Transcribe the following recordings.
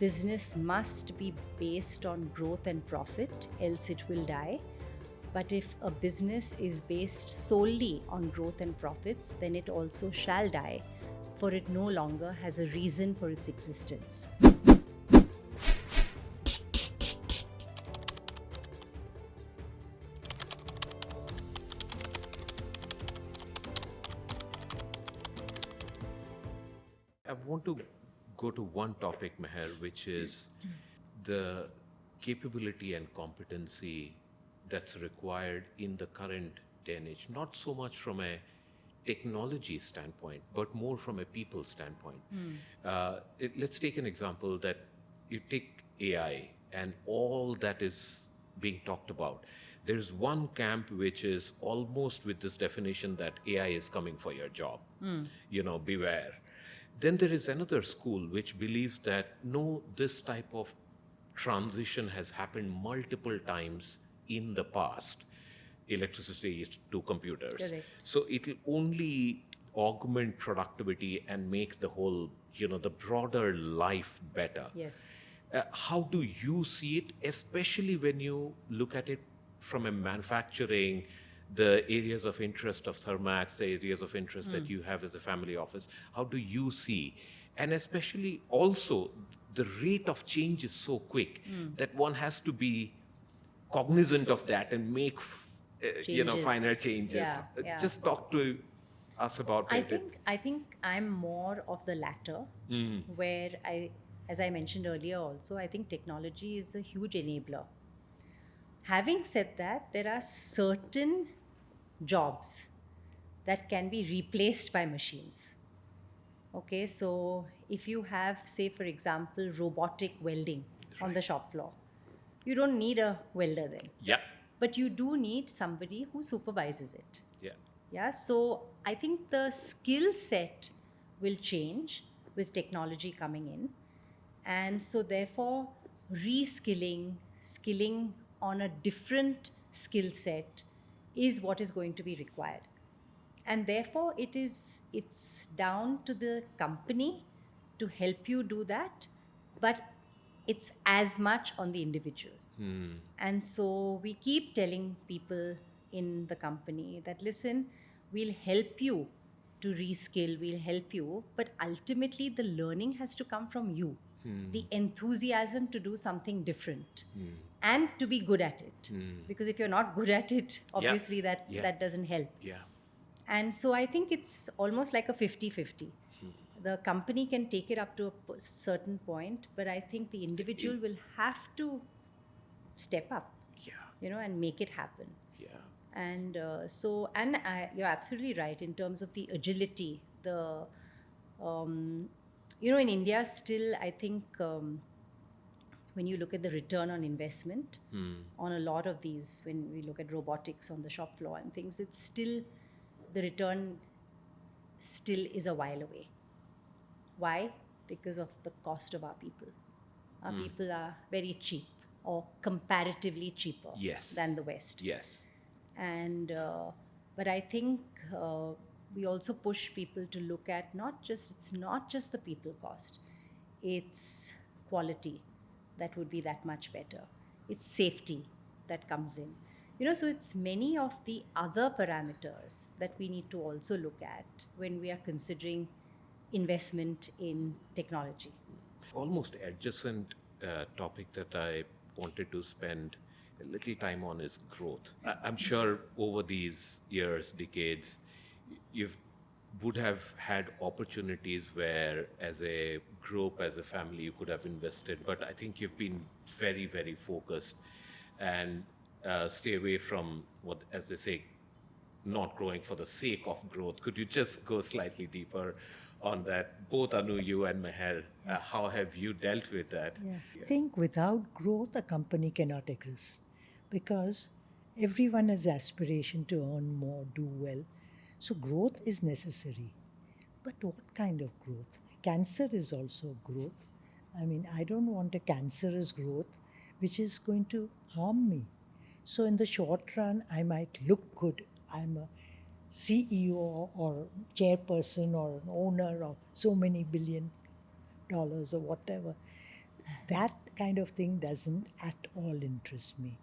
business must be based on growth and profit, else it will die. But if a business is based solely on growth and profits, then it also shall die, for it no longer has a reason for its existence. I want to go to one topic, Meher, which is the capability and competency that's required in the current day and age, not so much from a technology standpoint, but more from a people standpoint. Let's take an example that you take AI and all that is being talked about. There's one camp which is almost with this definition that AI is coming for your job. Beware. Then there is another school which believes that no, this type of transition has happened multiple times in the past, electricity to computers. Correct. So it will only augment productivity and make the whole, the broader life better. Yes. How do you see it, especially when you look at it from a manufacturing, the areas of interest of Thermax, the areas of interest that you have as a family office? How do you see? And especially also, the rate of change is so quick that one has to be cognizant of that and make, Changes. finer changes. Yeah. Just talk to us about it. I think I'm more of the latter, where as I mentioned earlier also, I think technology is a huge enabler. Having said that, there are certain jobs that can be replaced by machines. Okay, so if you have, say, for example, robotic welding on the shop floor, you don't need a welder then. Yeah. But you do need somebody who supervises it. Yeah. Yeah, so I think the skill set will change with technology coming in. And so therefore, reskilling, skilling on a different skill set is what is going to be required. And therefore, it's down to the company to help you do that, but it's as much on the individual. And so we keep telling people in the company that, listen, we'll help you to reskill, we'll help you, but ultimately the learning has to come from you. The enthusiasm to do something different and to be good at it. Because if you're not good at it, obviously that doesn't help. Yeah. And so I think it's almost like a 50-50. The company can take it up to a certain point, but I think the individual will have to step up, and make it happen. Yeah. And you're absolutely right in terms of the agility. In India still, I think when you look at the return on investment on a lot of these, when we look at robotics on the shop floor and things, it's still, the return still is a while away. Why? Because of the cost of our people. Our people are very cheap, or comparatively cheaper than the West. Yes. And but I think we also push people to look at it's not just the people cost, it's quality that would be that much better, it's safety that comes in, so it's many of the other parameters that we need to also look at when we are considering investment in technology. Almost adjacent topic that I wanted to spend a little time on is growth. I'm sure over these years, decades, you would have had opportunities where as a group, as a family, you could have invested, but I think you've been very, very focused and stay away from what, as they say, not growing for the sake of growth. Could you just go slightly deeper on that? Both Anu, you and Meher, how have you dealt with that? I think without growth, a company cannot exist, because everyone has aspiration to earn more, do well. So growth is necessary. But what kind of growth? Cancer is also growth. I mean, I don't want a cancerous growth which is going to harm me. So in the short run, I might look good. I'm a CEO or chairperson or an owner of so many $1 billion or whatever. That kind of thing doesn't at all interest me.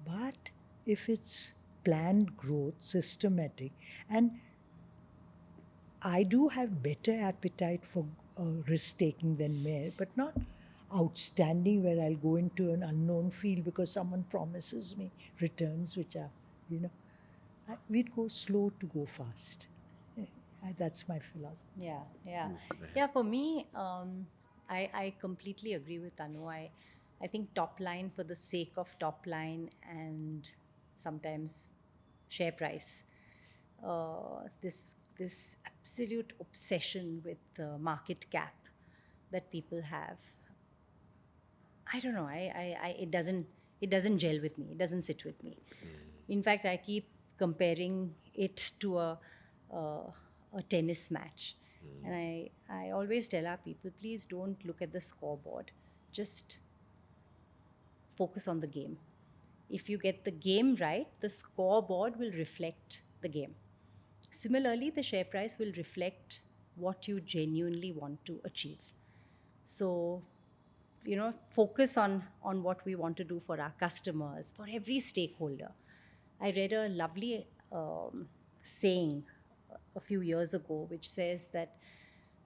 But if it's planned growth, systematic, and I do have better appetite for risk taking than Mayor, but not outstanding where I'll go into an unknown field because someone promises me returns which are, we'd go slow to go fast. That's my philosophy. Yeah, yeah. Meher. Yeah, for me, I completely agree with Anu. I think top line for the sake of top line and sometimes share price. This absolute obsession with the market cap that people have. I don't know. It doesn't gel with me. It doesn't sit with me. In fact, I keep comparing it to a tennis match, and I always tell our people, please don't look at the scoreboard. Just focus on the game. If you get the game right, the scoreboard will reflect the game. Similarly, the share price will reflect what you genuinely want to achieve. So, focus on what we want to do for our customers, for every stakeholder. I read a lovely saying a few years ago, which says that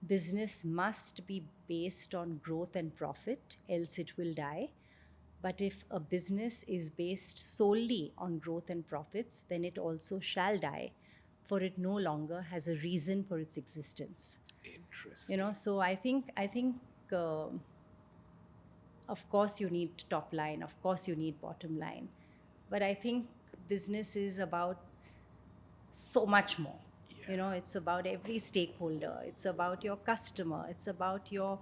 business must be based on growth and profit, else it will die. But if a business is based solely on growth and profits, then it also shall die, for it no longer has a reason for its existence. Interesting. So I think of course you need top line, of course you need bottom line, but I think business is about so much more. Yeah. It's about every stakeholder, it's about your customer, it's about your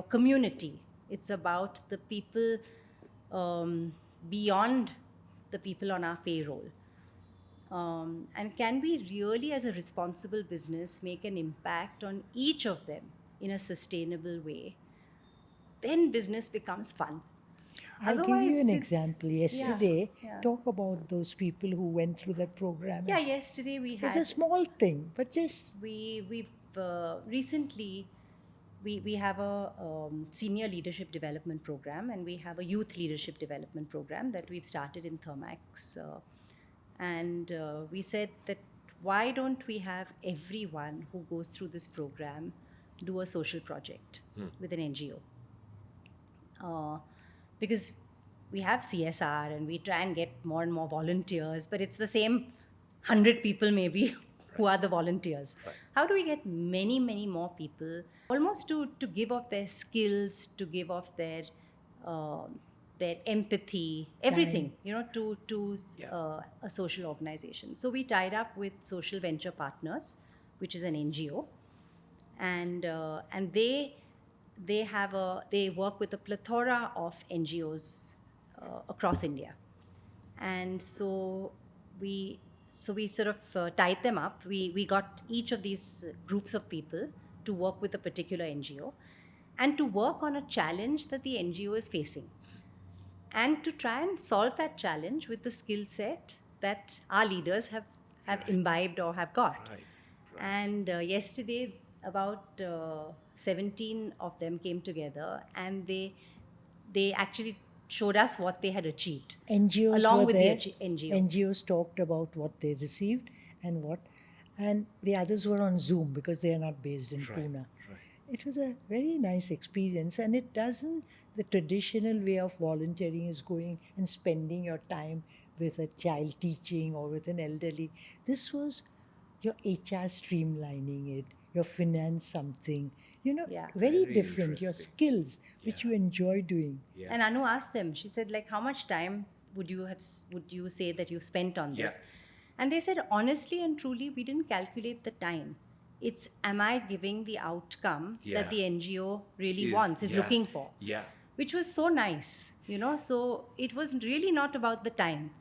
community, it's about the people beyond the people on our payroll. And can we really, as a responsible business, make an impact on each of them in a sustainable way? Then business becomes fun. I'll give Otherwise, you an it's- example. Yesterday, yeah. talk about those people who went through that program. Yeah, yesterday we It's a had small thing, but just we've recently we have a senior leadership development program, and we have a youth leadership development program that we've started in Thermax, and we said that why don't we have everyone who goes through this program do a social project with an NGO, because we have CSR and we try and get more and more volunteers, but it's the same 100 people maybe who are the volunteers. Right. How do we get many, many more people almost to give off their skills, to give off their empathy, everything, to Yeah. a social organization. So we tied up with Social Venture Partners, which is an NGO, and they work with a plethora of NGOs across India, and so we sort of tied them up. We got each of these groups of people to work with a particular NGO, and to work on a challenge that the NGO is facing, and to try and solve that challenge with the skill set that our leaders have imbibed or have got. Right. And yesterday, about 17 of them came together, and they actually showed us what they had achieved. NGOs Along were with the there. NGO. NGOs talked about what they received and the others were on Zoom because they are not based in Right, Pune. right. It was a very nice experience, and it doesn't. The traditional way of volunteering is going and spending your time with a child teaching or with an elderly. This was your HR streamlining it, your finance something, Yeah. very Very different. Your interesting. skills, which Yeah. you enjoy doing. Yeah. And Anu asked them, she said, like, how much time would you say that you spent on this? Yeah. And they said, honestly and truly, we didn't calculate the time. It's, am I giving the outcome Yeah. that the NGO really Is- wants, is yeah. looking for? Yeah. Which was so nice, so it was really not about the time.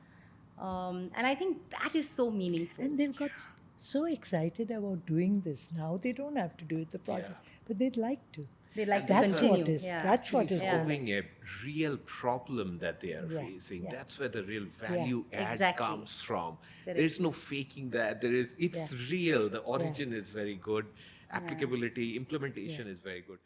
And I think that is so meaningful. And they've got so excited about doing this now. They don't have to do it, the project, but they'd like to. They like And to That's continue. what is. Yeah. That's what Actually is. solving a real problem that they are Yeah, facing. yeah. That's where the real value add Exactly. comes from. Correct. There is no faking that. It's real. The origin is very good. Applicability, implementation is very good.